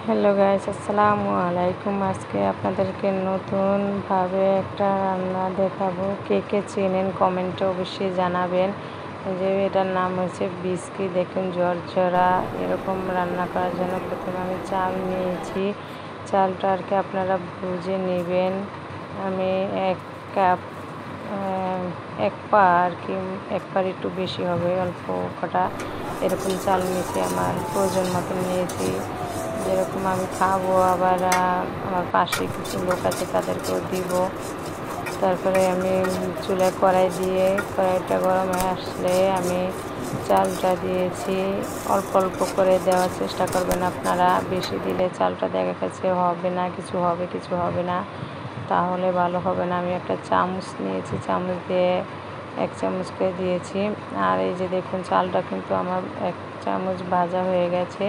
Hello guys, আসসালামু আলাইকুম। আজকে আপনাদেরকে নতুনভাবে একটা রান্না দেখাবো। কে কে চেনেন কমেন্টে অবশ্যই জানাবেন। যে এটার নাম হচ্ছে বিস্কি। দেখুন ঝরঝরা এরকম রান্না করার জন্য প্রথমে আমি চাল নিয়েছি। চালটা আর কি আপনারা বুঝে নেবেন। আমি এক কাপ এক পা আর কি, এক পার একটু বেশি হবে, অল্প কটা এরকম চাল নিয়েছি। আমার প্রয়োজন মতন নিয়েছি, যেরকম আমি খাবো, আবার আমার পাশে কিছু লোক আছে তাদেরকেও দিব। তারপরে আমি চুলায় কড়াই দিয়ে, কড়াইটা গরম হয়ে আসলে আমি চালটা দিয়েছি। অল্প অল্প করে দেওয়ার চেষ্টা করবেন আপনারা। বেশি দিলে চালটা দেখা গেছে হবে না, কিছু হবে কিছু হবে না, তাহলে ভালো হবে না। আমি একটা চামচ নিয়েছি, চামচ দিয়ে এক চামচ করে দিয়েছি। আর এই যে দেখুন চালটা কিন্তু আমার এক চামচ ভাজা হয়ে গেছে।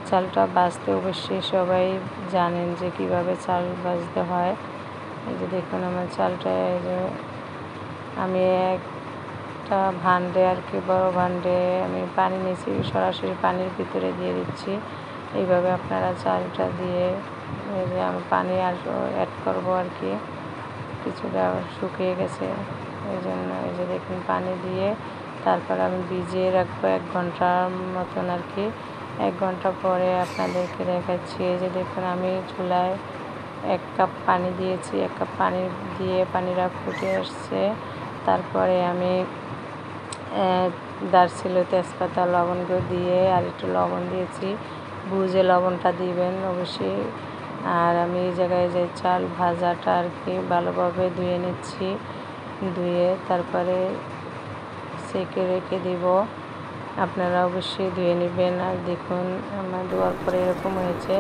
চালটা ভাজতে অবশ্যই সবাই জানেন যে কিভাবে চাল ভাজতে হয়। এই যে দেখুন আমার চালটা, এই যে আমি একটা ভান্ডে আর কি, বড় ভান্ডে আমি পানি নিয়েছি, সরাসরি পানির ভিতরে দিয়ে দিচ্ছি। এইভাবে আপনারা চালটা দিয়ে, এই যে আমি পানি আর অ্যাড করবো আর কি, কিছুটা শুকিয়ে গেছে এই জন্য। এই যে দেখুন পানি দিয়ে তারপর আমি ভিজিয়ে রাখবো 1 ঘন্টার মতন আর কি। 1 ঘন্টা পরে আপনাদেরকে দেখাচ্ছি। এই যে দেখুন আমি চুলায় 1 কাপ পানি দিয়েছি। 1 কাপ পানি দিয়ে পানিটা ফুটে আসছে। তারপরে আমি দারচিনি, তেজপাতা, লবঙ্গ দিয়ে আর একটু লবণ দিয়েছি। বুঝে লবণটা দিবেন অবশ্যই। আর আমি এই জায়গায় যে চাল ভাজাটা আর কি ভালোভাবে ধুয়ে নিচ্ছি। ধুয়ে তারপরে সেঁকে রেখে দিব। আপনারা অবশ্যই ধুয়ে নেবেন। আর দেখুন আমার ধোয়ার পরে এরকম হয়েছে।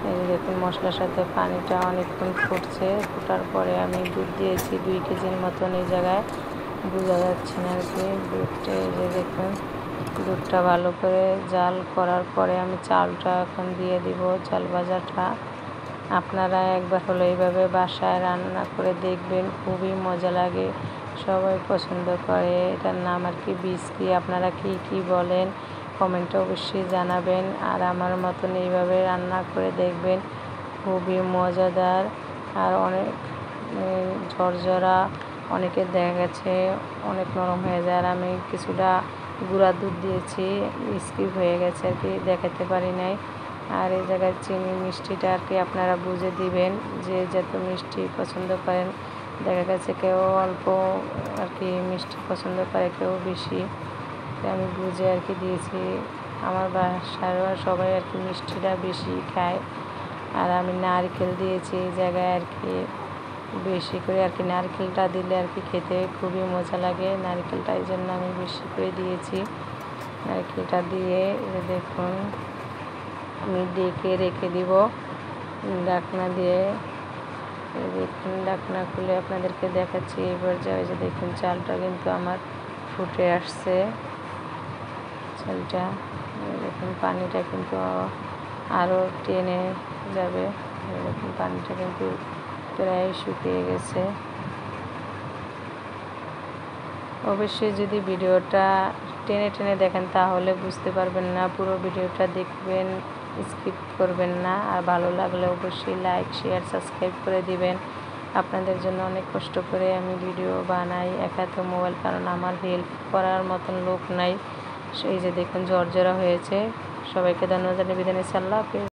এই যে দেখুন মশলার সাথে পানিটা অনেকক্ষণ ফুটছে। ফোটার পরে আমি দুধ দিয়েছি 2 কেজির মতন। এই জায়গায় বোঝা যাচ্ছে না আর কি দুধটা। এই যে দেখুন দুধটা ভালো করে জাল করার পরে আমি চালটা এখন দিয়ে দিব, চাল ভাজাটা। আপনারা একবার হলো এইভাবে বাসায় রান্না করে দেখবেন, খুবই মজা লাগে, সবাই পছন্দ করে। এটার নাম আর কি বিস্কি। আপনারা কি কি বলেন কমেন্টে অবশ্যই জানাবেন। আর আমার মতন এইভাবে রান্না করে দেখবেন, খুবই মজাদার আর অনেক ঝরঝরা। অনেকের দেখা গেছে অনেক নরম হয়ে যায়। আর আমি কিছুটা গুঁড়া দুধ দিয়েছি, স্কিপ হয়ে গেছে আর কি, দেখাতে পারি নাই। আর এই জায়গায় চিনি মিষ্টিটা আর কি আপনারা বুঝে দিবেন, যে যত মিষ্টি পছন্দ করেন। দেখা গেছে কেউ অল্প আর কি মিষ্টি পছন্দ করে, কেউ বেশি, আমি বুঝে আর কি দিয়েছি। আমার বাসার সবাই আর কি মিষ্টিটা বেশি খায়। আর আমি নারকেল দিয়েছি এই জায়গায় আর কি বেশি করে আর কি। নারকেলটা দিলে আর কি খেতে খুবই মজা লাগে, নারকেলটা এই জন্য আমি বেশি করে দিয়েছি। নারকেলটা দিয়ে দেখুন আমি ডেকে রেখে দিব ঢাকনা দিয়ে। দেখুন ঢাকনা খুলে আপনাদেরকে দেখাচ্ছি এই পর্যায়ে। যে দেখুন চালটা কিন্তু আমার ফুটে আসছে। চালটা দেখুন পানিটা কিন্তু আরও টেনে যাবে। দেখুন পানিটা কিন্তু প্রায় শুকিয়ে গেছে। অবশ্যই যদি ভিডিওটা টেনে টেনে দেখেন তাহলে বুঝতে পারবেন না, পুরো ভিডিওটা দেখবেন, স্কিপ করবেন না। আর ভালো লাগলে অবশ্যই লাইক, শেয়ার, সাবস্ক্রাইব করে দিবেন। আপনাদের জন্য অনেক কষ্ট করে আমি ভিডিও বানাই, একা তো মোবাইল, কারণ আমার হেল্প করার মতন লোক নাই। সেই যে দেখুন ঝরঝরা হয়েছে। সবাইকে ধন্যবাদ জানিয়ে বিদায় নিচ্ছি। আল্লাহ হাফেজ।